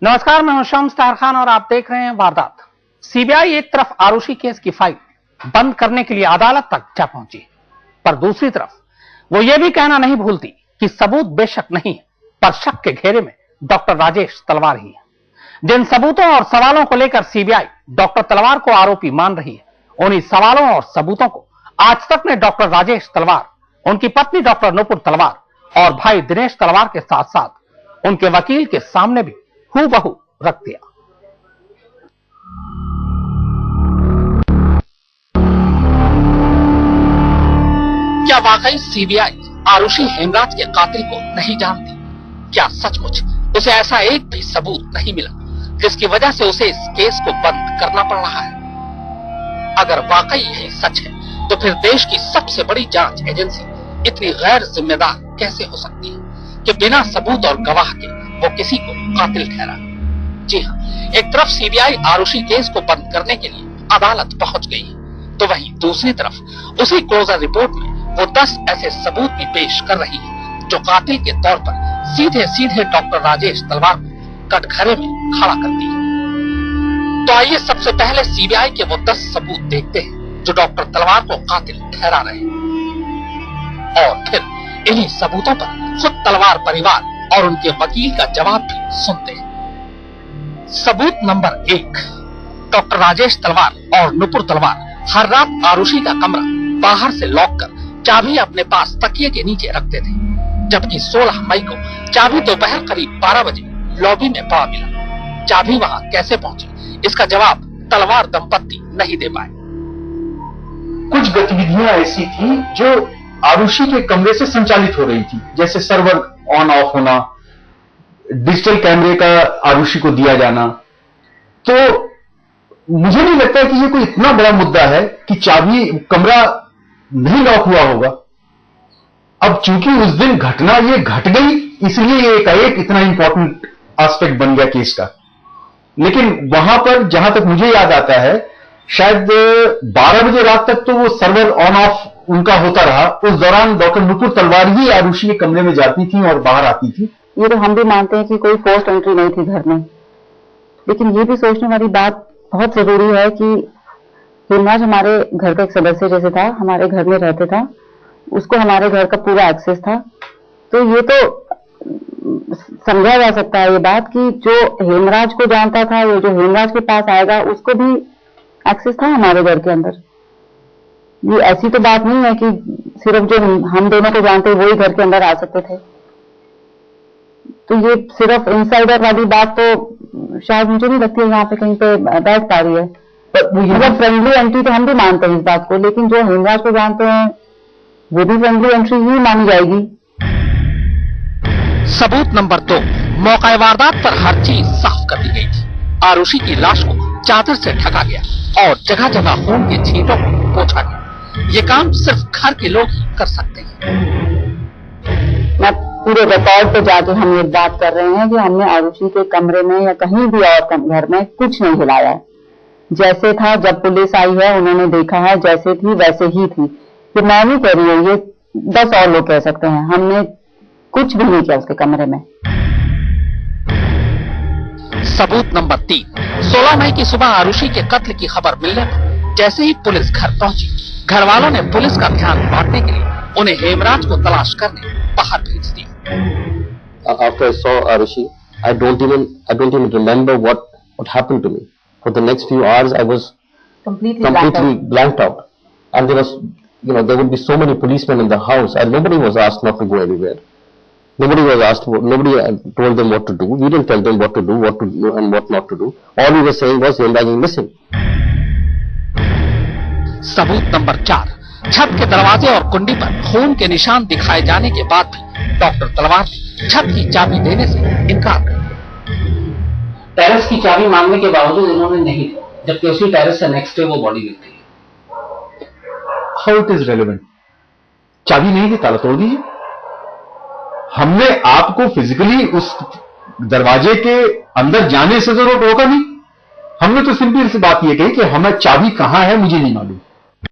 नमस्कार, मैं हूं शम्स ताहिर खान और आप देख रहे हैं वारदात। सीबीआई एक तरफ आरुषि केस की फाइल बंद करने के लिए अदालत तक जा पहुंची, पर दूसरी तरफ वो ये भी कहना नहीं भूलती कि सबूत बेशक नहीं है, पर शक के घेरे में डॉक्टर राजेश तलवार ही है। जिन सबूतों और सवालों को लेकर सीबीआई डॉक्टर तलवार को आरोपी मान रही है, उन्हीं सवालों और सबूतों को आज तक ने डॉक्टर राजेश तलवार, उनकी पत्नी डॉक्टर नुपुर तलवार और भाई दिनेश तलवार के साथ साथ उनके वकील के सामने भी हूबहू रख दिया। क्या वाकई सीबीआई आरुषि हेमराज के कातिल को नहीं जानती? क्या सचमुच उसे ऐसा एक भी सबूत नहीं मिला जिसकी वजह से उसे इस केस को बंद करना पड़ रहा है? अगर वाकई यही सच है तो फिर देश की सबसे बड़ी जांच एजेंसी इतनी गैर जिम्मेदार कैसे हो सकती है कि बिना सबूत और गवाह के वो किसी को कातिल ठहरा? जी हां, एक तरफ सीबीआई आरुषि केस को बंद करने के लिए अदालत पहुंच गई है, तो वहीं दूसरी तरफ उसी क्लोजर रिपोर्ट में वो 10 ऐसे सबूत भी पेश कर रही है जो कातिल के तौर पर सीधे सीधे डॉक्टर राजेश तलवार को कटघरे में खड़ा करती है। तो आइए सबसे पहले सीबीआई के वो 10 सबूत देखते हैं जो डॉक्टर तलवार को कातिल ठहरा रहे हैं, और फिर इन्हीं सबूतों पर खुद तलवार परिवार और उनके वकील का जवाब भी सुनते हैं। सबूत नंबर 1, डॉक्टर राजेश तलवार और नुपुर तलवार हर रात आरुषि का कमरा बाहर से लॉक कर चाबी अपने पास तकिए के नीचे रखते थे, जबकि 16 मई को चाबी दोपहर करीब 12 बजे लॉबी में पड़ा मिला। चाबी वहां कैसे पहुंची, इसका जवाब तलवार दंपत्ति नहीं दे पाए। कुछ गतिविधियां ऐसी थी जो आरुषि के कमरे से संचालित हो रही थी, जैसे सर्वर ऑन ऑफ होना, डिजिटल कैमरे का आरुषि को दिया जाना। तो मुझे नहीं लगता कि ये कोई इतना बड़ा मुद्दा है कि चाबी कमरा नहीं लॉक हुआ होगा। अब चूंकि उस दिन घटना ये घट गई, इसलिए ये एक इतना इंपॉर्टेंट एस्पेक्ट बन गया केस का। लेकिन वहां पर जहां तक मुझे याद आता है, शायद 12 बजे रात तक तो वो सर्वर ऑन ऑफ उनका होता रहा। उस दौरान डॉक्टर नुपुर तलवार ही आरुषि के कमरे में जाती थी और बाहर आती थी। ये तो हम भी मानते हैं कि कोई फोर्स्ड एंट्री नहीं थी घर में, लेकिन ये भी सोचने वाली बात बहुत जरूरी है कि हेमराज हमारे घर का एक सदस्य जैसे था, हमारे घर में रहते था, उसको हमारे घर का पूरा एक्सेस था। तो ये तो समझा जा सकता है ये बात कि जो हेमराज को जानता था, वो जो हेमराज के पास आएगा, उसको भी एक्सेस था हमारे घर के अंदर। ये ऐसी तो बात नहीं है कि सिर्फ जो हम दोनों को जानते वो ही घर के अंदर आ सकते थे। तो ये सिर्फ इनसाइडर वाली बात तो शायद मुझे नहीं लगती है यहाँ पे कहीं पे बैठ पा रही है। मतलब फ्रेंडली एंट्री तो हम भी मानते हैं इस बात को, लेकिन जो हेमराज को जानते हैं वो भी फ्रेंडली एंट्री ही मानी जाएगी। सबूत नंबर 2, मौका वारदात पर हर चीज साफ कर दी गई थी। आरुषि की लाश को चादर से ढका गया और जगह जगह खून के छींटों को पोंछा गया। ये काम सिर्फ घर के लोग ही कर सकते हैं। मैं पूरे रिकॉर्ड पे जाके हम ये बात कर रहे हैं कि हमने आरुषि के कमरे में या कहीं भी और घर में कुछ नहीं हिलाया है। जैसे था जब पुलिस आई है उन्होंने देखा है, जैसे थी वैसे ही थी। ये मैं नहीं कह रही हूँ, ये 10 और लोग कह सकते हैं। हमने कुछ भी नहीं किया उसके कमरे में। सबूत नंबर 3, 16 मई की सुबह आरुषि के कत्ल की खबर मिलने पर जैसे ही पुलिस घर पहुंची, घर वालों ने पुलिस का ध्यान बांटने के लिए उन्हें हेमराज को तलाश करने बाहर भेज दिया। After I saw Arushi, I don't even remember what happened to me. For the next few hours, I was completely blanked out. And there was, there would be so many policemen in the house, and nobody was asked not to go anywhere. Nobody told them what to do. We didn't tell them what to do and what not to do. All we were saying was Heemraj is missing. सबूत number 4, छत के दरवाजे और कुंडी पर खून के निशान दिखाए जाने के बाद भी डॉक्टर तलवार ने छत की चाबी देने से इनकार कर दिया। टेरेस की चाबी मांगने के बावजूद इन्होंने नहीं दी, जबकि उसी टेरेस से नेक्स्ट डे वो बॉडी मिलती है। How it is relevant? चाबी नहीं थी, ताला तोड़ दीजिए। हमने आपको फिजिकली उस दरवाजे के अंदर जाने से जरूर रोका नहीं। हमने तो सिंपल सी बात यह कही कि हमें चाबी कहां है मुझे नहीं मालूम।